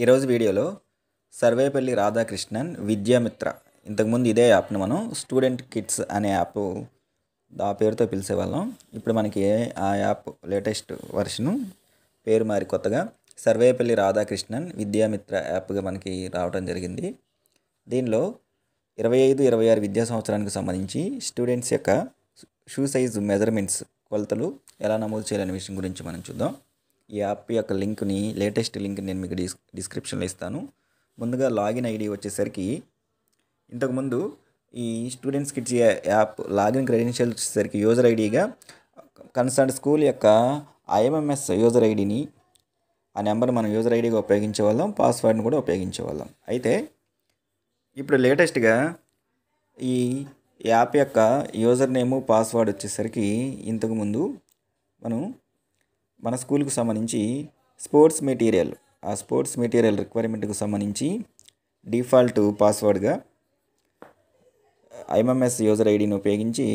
ఈరోజు వీడియోలో సర్వేపల్లి రాధాకృష్ణన్ విద్యామిత్ర ఇంతకుముందు ఇదే యాప్ను మనం స్టూడెంట్ కిడ్స్ అనే యాప్ ఆ పేరుతో పిలిచేవాళ్ళం. ఇప్పుడు మనకి ఆ యాప్ లేటెస్ట్ వర్షను పేరు మారి కొత్తగా సర్వేపల్లి రాధాకృష్ణన్ విద్యామిత్ర యాప్గా మనకి రావడం జరిగింది. దీనిలో 25-26 విద్యా సంవత్సరానికి సంబంధించి స్టూడెంట్స్ యొక్క షూ సైజ్ మెజర్మెంట్స్ కొలతలు ఎలా నమోదు చేయాలనే విషయం గురించి మనం చూద్దాం. ఈ యాప్ యొక్క లింక్ని లేటెస్ట్ లింక్ నేను మీకు డిస్క్రిప్షన్లో ఇస్తాను. ముందుగా లాగిన్ ఐడి వచ్చేసరికి ఇంతకుముందు ఈ students kids app login credentials వచ్చేసరికి యూజర్ ఐడిగా కన్సర్న్ స్కూల్ యొక్క ఐఎంఎంఎస్ యూజర్ ఐడిని ఆ నెంబర్ మనం యూజర్ ఐడిగా ఉపయోగించేవాళ్ళం, పాస్వర్డ్ని కూడా ఉపయోగించేవాళ్ళం. అయితే ఇప్పుడు లేటెస్ట్గా ఈ యాప్ యొక్క యూజర్ నేము పాస్వర్డ్ వచ్చేసరికి ఇంతకుముందు మనం మన స్కూల్కి సంబంధించి స్పోర్ట్స్ మెటీరియల్ రిక్వైర్మెంట్కి సంబంధించి డిఫాల్ట్ పాస్వర్డ్గా ఐఎంఎంఎస్ యూజర్ ఐడిని ఉపయోగించి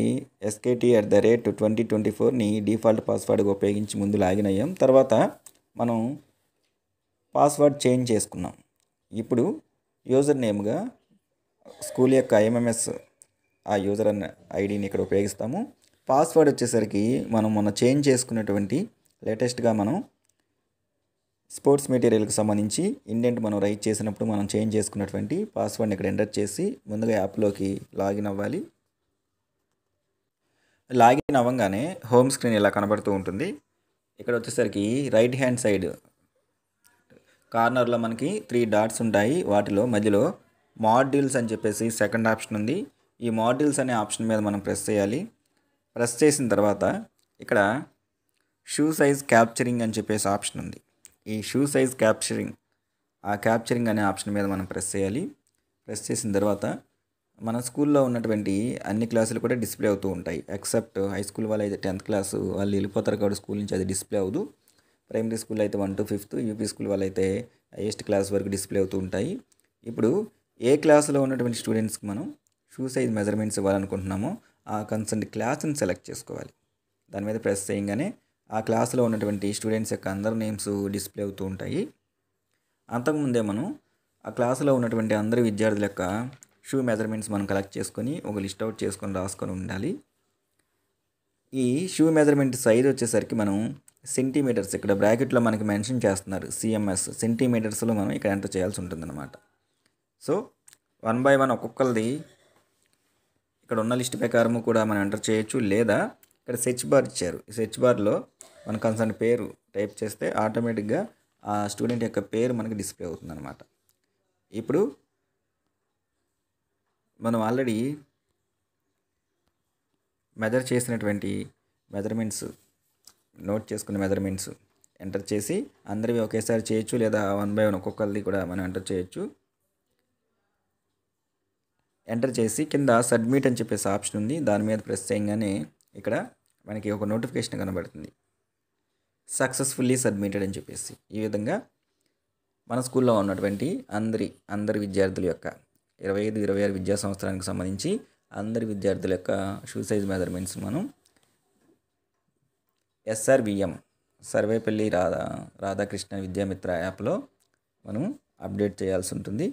SKT@2024ని డిఫాల్ట్ పాస్వర్డ్గా ఉపయోగించి ముందు లాగిన్ అయ్యాం. తర్వాత మనం పాస్వర్డ్ చేంజ్ చేసుకున్నాం. ఇప్పుడు యూజర్ నేమ్గా స్కూల్ యొక్క ఐఎంఎంఎస్ ఆ యూజర్ ఐడిని ఇక్కడ ఉపయోగిస్తాము. పాస్వర్డ్ వచ్చేసరికి మనం మొన్న చేంజ్ చేసుకున్నటువంటి లేటెస్ట్గా మనం స్పోర్ట్స్ మెటీరియల్కి సంబంధించి ఇండెంట్ మనం రైట్ చేసినప్పుడు మనం చేంజ్ చేసుకున్నటువంటి పాస్వర్డ్ని ఇక్కడ ఎంటర్ చేసి ముందుగా యాప్లోకి లాగిన్ అవ్వాలి. లాగిన్ అవ్వగానే హోమ్ స్క్రీన్ ఇలా కనబడుతూ ఉంటుంది. ఇక్కడ వచ్చేసరికి రైట్ హ్యాండ్ సైడ్ కార్నర్లో మనకి 3 డాట్స్ ఉంటాయి. వాటిలో మధ్యలో మాడ్యూల్స్ అని చెప్పేసి సెకండ్ ఆప్షన్ ఉంది. ఈ మాడ్యూల్స్ అనే ఆప్షన్ మీద మనం ప్రెస్ చేయాలి. ప్రెస్ చేసిన తర్వాత ఇక్కడ షూ సైజ్ క్యాప్చరింగ్ అని చెప్పేసి ఆప్షన్ ఉంది. ఈ షూ సైజ్ క్యాప్చరింగ్ అనే ఆప్షన్ మీద మనం ప్రెస్ చేయాలి. ప్రెస్ చేసిన తర్వాత మన స్కూల్లో ఉన్నటువంటి అన్ని క్లాసులు కూడా డిస్ప్లే అవుతూ ఉంటాయి. ఎక్సెప్ట్ హై స్కూల్ వాళ్ళు అయితే 10th క్లాసు వాళ్ళు వెళ్ళిపోతారు కాబట్టి స్కూల్ నుంచి అది డిస్ప్లే అవ్వదు. ప్రైమరీ స్కూల్ అయితే 1 to 5th, యూపీ స్కూల్ వాళ్ళు అయితే హైయెస్ట్ క్లాస్ వరకు డిస్ప్లే అవుతూ ఉంటాయి. ఇప్పుడు ఏ క్లాసులో ఉన్నటువంటి స్టూడెంట్స్కి మనం షూ సైజ్ మెజర్మెంట్స్ ఇవ్వాలనుకుంటున్నామో ఆ కన్సర్న్ క్లాస్ని సెలెక్ట్ చేసుకోవాలి. దాని మీద ప్రెస్ చేయగానే ఆ క్లాస్లో ఉన్నటువంటి స్టూడెంట్స్ యొక్క అందరి నేమ్స్ డిస్ప్లే అవుతూ ఉంటాయి. అంతకుముందే మనం ఆ క్లాసులో ఉన్నటువంటి అందరి విద్యార్థుల యొక్క షూ మెజర్మెంట్స్ మనం కలెక్ట్ చేసుకొని ఒక లిస్ట్ అవుట్ చేసుకొని రాసుకొని ఉండాలి. ఈ షూ మెజర్మెంట్ సైజ్ వచ్చేసరికి మనం సెంటీమీటర్స్ ఇక్కడ బ్రాకెట్లో మనకి మెన్షన్ చేస్తున్నారు. CMS సెంటీమీటర్స్లో మనం ఇక్కడ ఎంటర్ చేయాల్సి ఉంటుందన్నమాట. సో 1 by 1 ఒక్కొక్కరిది ఇక్కడ ఉన్న లిస్ట్ ప్రకారం కూడా మనం ఎంటర్ చేయొచ్చు. లేదా ఇక్కడ సెర్చ్ బార్ ఇచ్చారు. ఈ సెర్చ్ బార్లో మన కన్సర్న్ పేరు టైప్ చేస్తే ఆటోమేటిక్గా ఆ స్టూడెంట్ యొక్క పేరు మనకి డిస్ప్లే అవుతుందన్నమాట. ఇప్పుడు మనం ఆల్రెడీ మెజర్ చేసినటువంటి మెజర్మెంట్స్ నోట్ చేసుకున్న మెజర్మెంట్స్ ఎంటర్ చేసి అందరివి ఒకేసారి చేయొచ్చు, లేదా 1 by 1 ఒక్కొక్కరిది కూడా మనం ఎంటర్ చేయొచ్చు. ఎంటర్ చేసి కింద సబ్మిట్ అని చెప్పేసి ఆప్షన్ ఉంది. దాని మీద ప్రెస్ చేయగానే ఇక్కడ మనకి ఒక నోటిఫికేషన్ కనబడుతుంది, సక్సెస్ఫుల్లీ సబ్మిటెడ్ అని చెప్పేసి. ఈ విధంగా మన స్కూల్లో ఉన్నటువంటి అందరి విద్యార్థుల యొక్క 25-26 విద్యా సంవత్సరానికి సంబంధించి అందరి విద్యార్థుల యొక్క షూ సైజ్ మెజర్మెంట్స్ మనం SRVM సర్వేపల్లి రాధాకృష్ణ విద్యామిత్ర యాప్లో మనం అప్డేట్ చేయాల్సి ఉంటుంది.